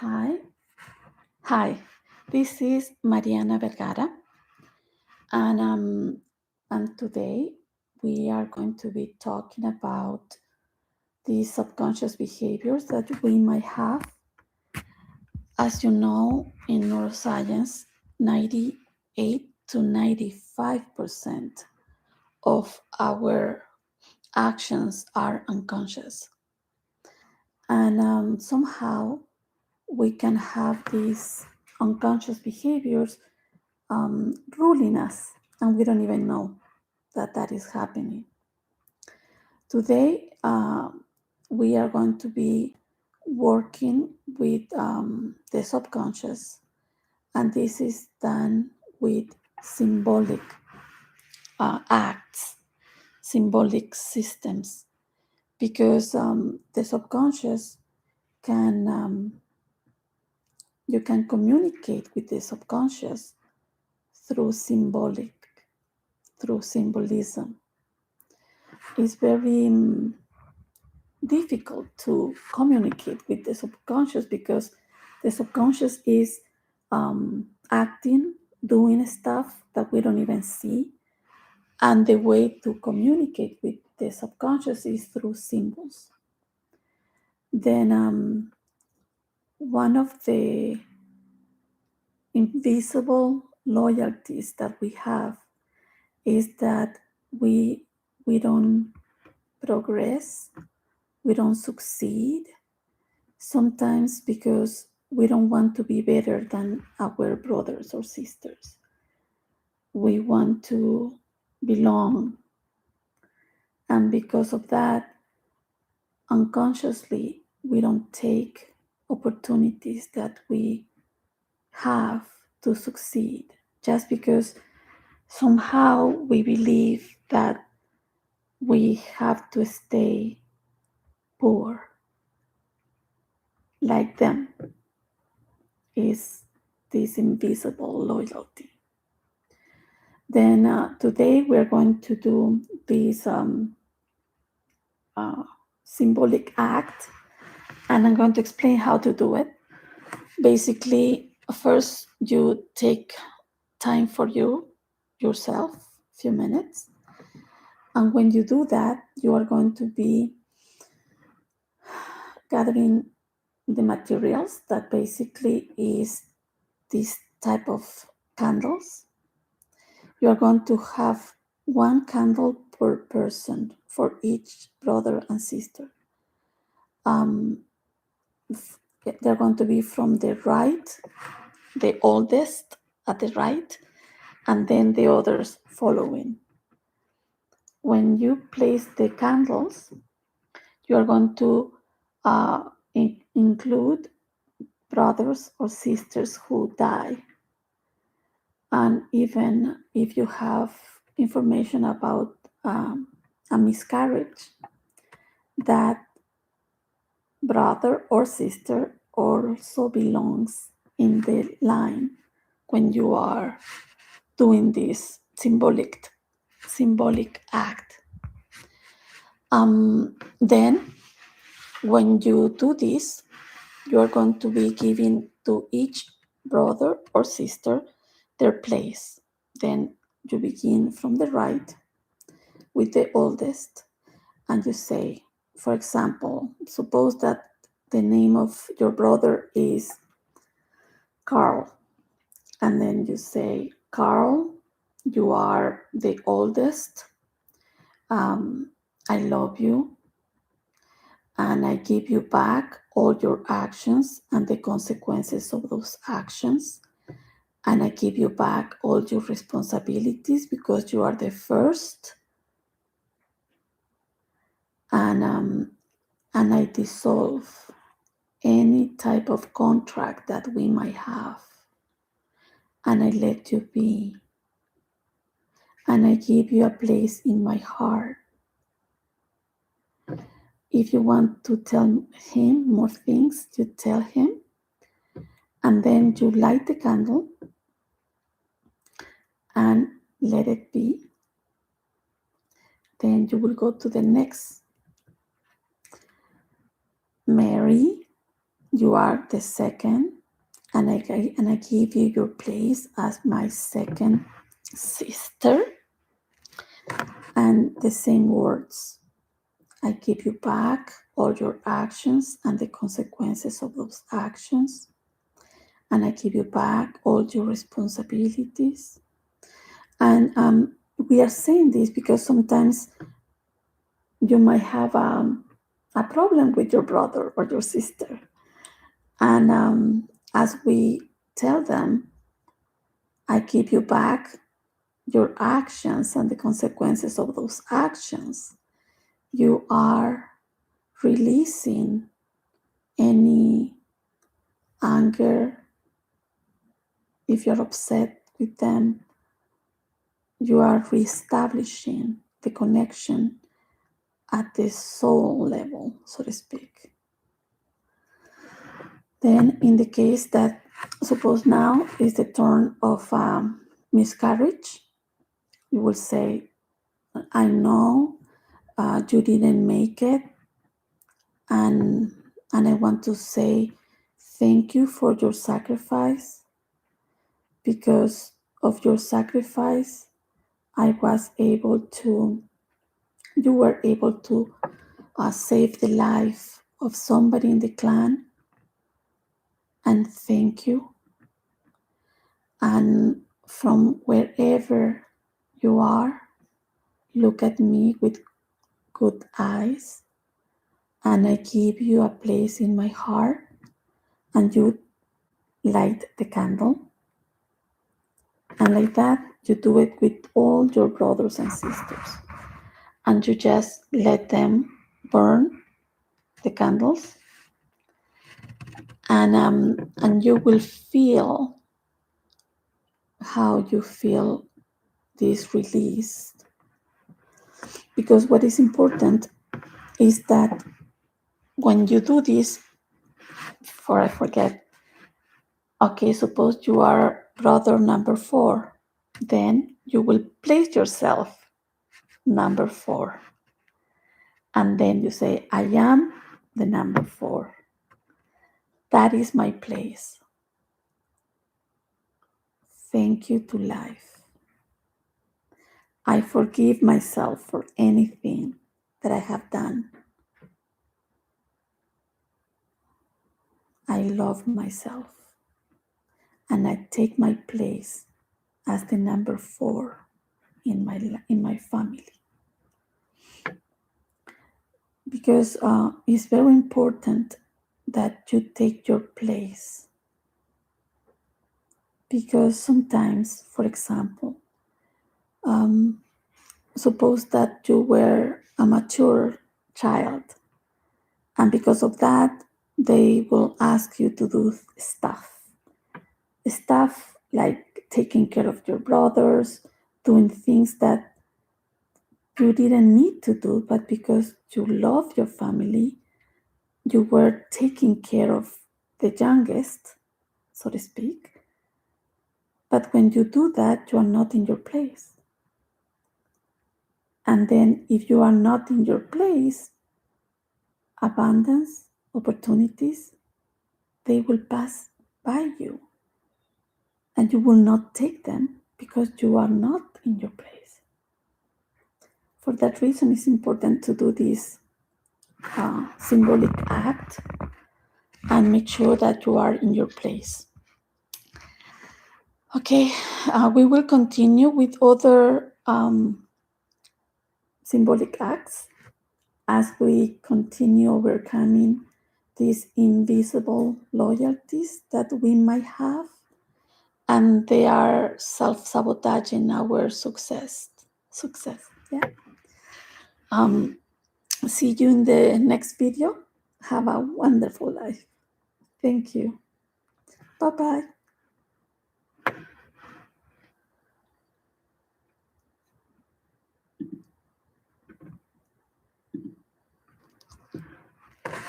Hi. Hi. This is Mariana Vergara, and today we are going to be talking about the subconscious behaviors that we might have. As you know, in neuroscience, 98 to 95% of our actions are unconscious, and somehow we can have these unconscious behaviors ruling us, and we don't even know that that is happening. Today, we are going to be working with the subconscious, and this is done with symbolic acts, symbolic systems, because the subconscious can you can communicate with the subconscious through through symbolism. It's very difficult to communicate with the subconscious because the subconscious is acting, doing stuff that we don't even see. And the way to communicate with the subconscious is through symbols. Then, one of the invisible loyalties that we have is that we we don't progress, we don't succeed, sometimes because we don't want to be better than our brothers or sisters. We want to belong. And because of that, unconsciously, we don't take opportunities that we have to succeed just because somehow we believe that we have to stay poor like them is this invisible loyalty. Then today we're going to do this uh, symbolic act, and I'm going to explain how to do it. Basically, first you take time for yourself, a few minutes, and when you do that, you are going to be gathering the materials that basically is this type of candles. You are going to have one candle per person for each brother and sister. Um, they're going to be from the right, the oldest at the right, and then the others following. When you place the candles, you are going to include brothers or sisters who die. And even if you have information about a miscarriage, that brother or sister also belongs in the line when you are doing this symbolic act. Then, when you do this, you are going to be giving to each brother or sister their place. Then you begin from the right with the oldest, and you say, for example, suppose that the name of your brother is Carl, and then you say, Carl, you are the oldest. I love you, and I give you back all your actions and the consequences of those actions. And I give you back all your responsibilities because you are the first. And I dissolve any type of contract that we might have. And I let you be. And I give you a place in my heart. If you want to tell him more things, you tell him. And then you light the candle and let it be. Then you will go to the next. Mary, You are the second, and I give you your place as my second sister. And the same words. I give you back all your actions and the consequences of those actions. And I give you back all your responsibilities. And we are saying this because sometimes you might have a problem with your brother or your sister. And as we tell them, I give you back your actions and the consequences of those actions, you are releasing any anger. If you're upset with them, you are reestablishing the connection at the soul level, so to speak. Then, in the case that, suppose now is the turn of miscarriage, you will say, I know you didn't make it, and I want to say thank you for your sacrifice. Because of your sacrifice, I was able to, you were able to save the life of somebody in the clan, and thank you. And from wherever you are, look at me with good eyes, and I give you a place in my heart, and you light the candle. And like that, you do it with all your brothers and sisters. And you just let them burn the candles. And you will feel how you feel this release. Because what is important is that when you do this, for I forget, okay, suppose you are brother number 4, then you will place yourself number 4. And then you say, I am the number 4. That is my place. Thank you to life. I forgive myself for anything that I have done. I love myself. And I take my place as the number 4 in my family. Because it's very important that you take your place. Because sometimes, for example, suppose that you were a mature child, and because of that, they will ask you to do stuff like taking care of your brothers, doing things that you didn't need to do, but because you love your family, you were taking care of the youngest, so to speak. But when you do that, you are not in your place. And then if you are not in your place, abundance, opportunities, they will pass by you. And you will not take them because you are not in your place. For that reason, it's important to do this symbolic act and make sure that you are in your place. Okay, we will continue with other symbolic acts as we continue overcoming these invisible loyalties that we might have, and they are self-sabotaging our success. Yeah. See you in the next video. Have a wonderful life. Thank you. Bye-bye.